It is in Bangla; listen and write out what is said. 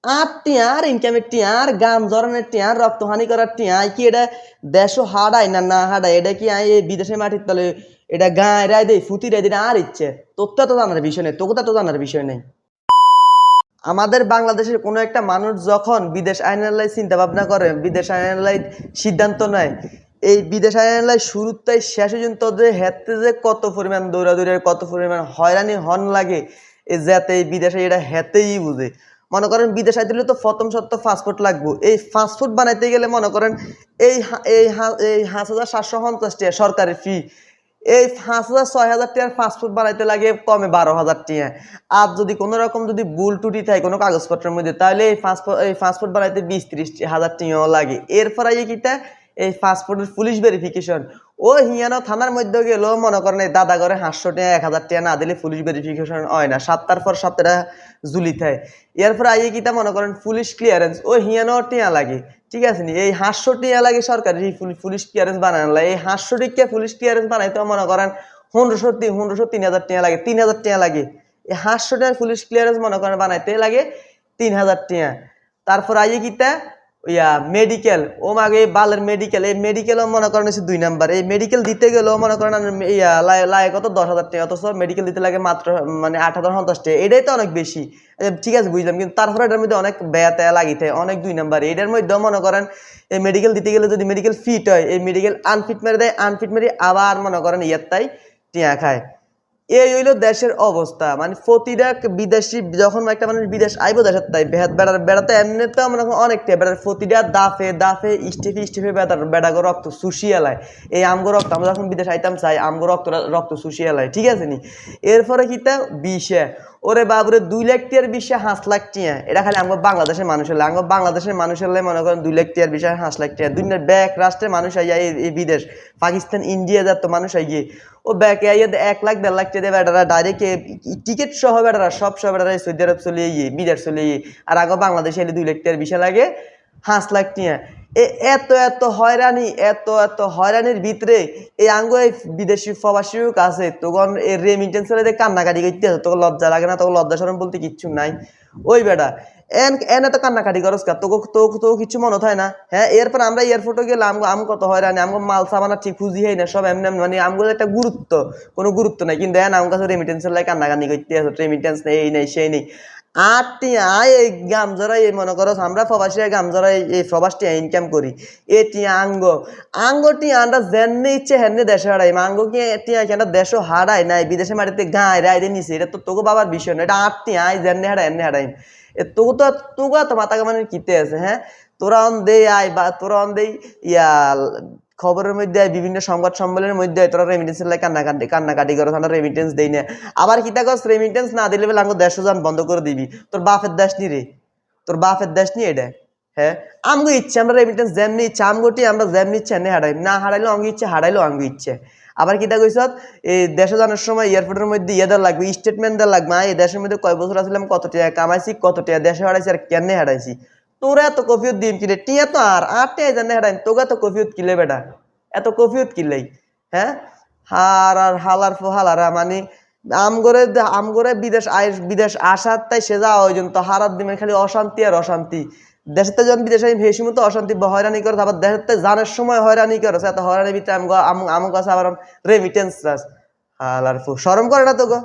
আর টিয়া আর ইনকামের টিয়া আর গাম জরানের টিয়া আর রক্তহানি করার টিয়া কি এটা দেশও হাডায় না না হাডায় এটা কি এই বিদেশের মাটির তলে এটা গায়ে রায় দেয় ফুতি রায় দিন আর ইচ্ছে তোর তো জানার বিষয় নেই তোকে তো জানার বিষয় নেই। আমাদের বাংলাদেশের কোনো একটা মানুষ যখন বিদেশ আইনাল্লাই চিন্তা ভাবনা করে বিদেশ আইনাল্লাই সিদ্ধান্ত নেয় এই বিদেশ আইনাল্লাই শুরুতেই শেষ পর্যন্ত যে হেতে যে কত পরিমাণ দৌড়াদৌড়ের কত পরিমাণ হয়রানি হন লাগে এই যাতে এই বিদেশে এটা হেতেই বুঝে। মনে করেন বিদেশ আইতে হলে তো প্রথম সত্য পাসপোর্ট লাগবে এই পাসপোর্ট বানাইতে গেলে মনে করেন এই এই 5,750 টাকা সরকারি ফি এই 5,000 6,000 টাকার পাসপোর্ট বানাইতে লাগে কমে 12,000 টাকা। আর যদি কোনো রকম যদি ভুল টুটি থাকে কোনো কাগজপত্রের মধ্যে তাহলে এই পাসপোর্ট বানাইতে 20-30 হাজার টাকাও লাগে। এরপর আইয়ে কিটা এই পাসপোর্টের পুলিশ ভেরিফিকেশন ও হিয়ানো থানার মধ্যে গেলেও মনে করেন এই দাদা করে 500 টাকা 1,000 টাকা না দিলে পুলিশ ভেরিফিকেশন হয় না সপ্তাহের পর সপ্তাহটা জুলি থাকে। এরপর আইয়ে কিটা মনে করেন পুলিশ ক্লিয়ারেন্স ও হিয়ানো টিয়া লাগে ঠিক আছে নি এই 500 টাকা লাগে সরকারি পুলিশ ক্লিয়ারেন্স বানানো লাগে এই 500 টাকা পুলিশ ক্লিয়ারেন্স বানাইতে মনে করেন 1,500-3,000 টাকা লাগে 3,000 টাকা লাগে এই 500 টাকার পুলিশ ক্লিয়ারেন্স মনে করেন বানাইতে লাগে 3,000 টাকা। তারপর আইয়ে কিটা ইয়া মেডিকেল ও মাগে বালের মেডিকেল এই মেডিকেলও মনে করেন হচ্ছে 2 নাম্বার এই মেডিকেল দিতে গেলেও মনে করেন ইয়া লাগে কত 10,000 টাকা অথচ মেডিকেল দিতে লাগে মাত্র মানে 8,050 টাকা এটাই তো অনেক বেশি। ঠিক আছে বুঝলাম কিন্তু তারপরে এটার মধ্যে অনেক ব্যয় লাগিতে অনেক 2 নাম্বার এটার মধ্যে মনে করেন এই মেডিকেল দিতে গেলে যদি মেডিকেল ফিট হয় এই মেডিকেল আনফিট মেরে দেয় আনফিট মেরে আবার মনে করেন ইয়ারটাই টিয়া খায়। এই হইল দেশের অবস্থা মানে প্রতিটা বিদেশি যখন একটা মানুষ বিদেশ আইব দেশের তাই বেড়াতে এমনিতেও মনে করেন অনেকটা বেড়ার প্রতিটা দাফে দাফে স্টেফে বেড়াগো রক্ত শুষিয়ালায় এই আমগো রক্ত আমরা যখন বিদেশ আইতাম চাই আমগো রক্ত শুষিয়ালায় ঠিক আছে নি। এরপরে কিতা বিষে ওরে বাবুরে 2 লাখ টিয়ার বিষে 5 লাখ টিয়া এটা খালি আমগো বাংলাদেশের মানুষ হলে আমগো বাংলাদেশের মানুষ হলে মনে করেন 2 লাখ টিয়ার বিষে 5 লাখ টিয়া দুনিয়ার ব্যাক রাষ্ট্রের মানুষ আইয়া এই বিদেশ পাকিস্তান ইন্ডিয়া যাত মানুষ আইয়ে ও ব্যাকে আইয়া 1 লাখ 1.5 লাখ টাকা বেটারা ডাইরেক্ট টিকিট সহ বেটারা সব বেটারা সৌদি আরব চলে গিয়ে বিদেশ চলে গিয়ে আর আগে বাংলাদেশে এলে 2 লাখ টাকার বিষয় লাগে 5 লাখ টাকা। এত হয়রানি এত হয়রানির ভিতরে এই আঙ্গ এই বিদেশি প্রবাসীও কাছে তখন এই রেমিটেন্স কান্নাকাটি করতে আছে তোকে লজ্জা লাগে না তোকে লজ্জা শরম বলতে কিচ্ছু নাই ওই বেটা এন এত কান্নাকাটি করস কা তো কিছু মনে হয় না হ্যাঁ। এরপর আমরা এয়ারপোর্টে গেলাম আম কত হয়রানি আমগো মাল সামানা ঠিক খুঁজি হয় না সব এমনি মানে আমগো একটা কোনো গুরুত্ব নাই কিন্তু এন আমার কাছে রেমিটেন্সের লাগে কান্নাকানি করতে আছে রেমিটেন্স নেই এই নেই সেই নেই। আটটি এই গাম জড়াই মনে করো আমরা প্রবাসী গাম জড়াই এই প্রবাসটি ইনকাম করি এটি আঙ্গটি আমরা জেনে ইচ্ছে হেনে দেশে হারাই আঙ্গো কি এটি একটা দেশও হারাই নাই বিদেশে মাটিতে গায়ে রায় নিছে এটা তো তোকে বাবার বিষয় না এটা আটটি জেনে হারাই এনে হারাই তোকে তো মাথা মানে কিতে আছে হ্যাঁ। তোরা অন দে আয় বা তোরা অন দে ইয়া খবরের মধ্যে বিভিন্ন সংবাদ সম্মেলনের মধ্যে তোরা রেমিটেন্সের লাগে কান্নাকাটি করো আমরা রেমিটেন্স দেই না আবার কিতা কস রেমিটেন্স না দিলে বলে আঙ্গো দেশ যান বন্ধ করে দিবি তোর বাপের দেশ নি রে তোর বাপের দেশ নি এটা হ্যাঁ। আমগো ইচ্ছে আমরা রেমিটেন্স যেমনি ইচ্ছা আমগোটি আমরা যেমনি ইচ্ছে এনে হারাই না হারাইলো আঙ্গো ইচ্ছে হারাইলো আঙ্গো ইচ্ছে। আবার কিতা কইস এই দেশে যাওয়ার সময় এয়ারপোর্টের মধ্যে ইয়ে দেওয়া লাগবে স্টেটমেন্ট দেওয়া লাগবে এই দেশের মধ্যে কয় বছর আসলাম কত টাকা কামাইছি কত টাকা দেশে হারাইছি আর কেনে হারাইছি তোরা এত কফিয়ত দিন কিনে টিয়া তো আর টাকা জানে হারাই তোকে তো কফিয়ত কিলে বেটা এত কফিয়ত কিলাই হ্যাঁ। হার আর হালারা মানে আমগরে বিদেশ আসার তাই সে যাওয়া ওই জন্য তো হারার দিনের খালি অশান্তি আর অশান্তি দেশের যখন বিদেশে ভেসি মতো অশান্তি হয়রানি করে আবার দেশের জানার সময় হয়রানি করে এত হয়রানির ভিতরে আমার কাছে আবার রেমিটেন্স হালার শরম করে না তো গো।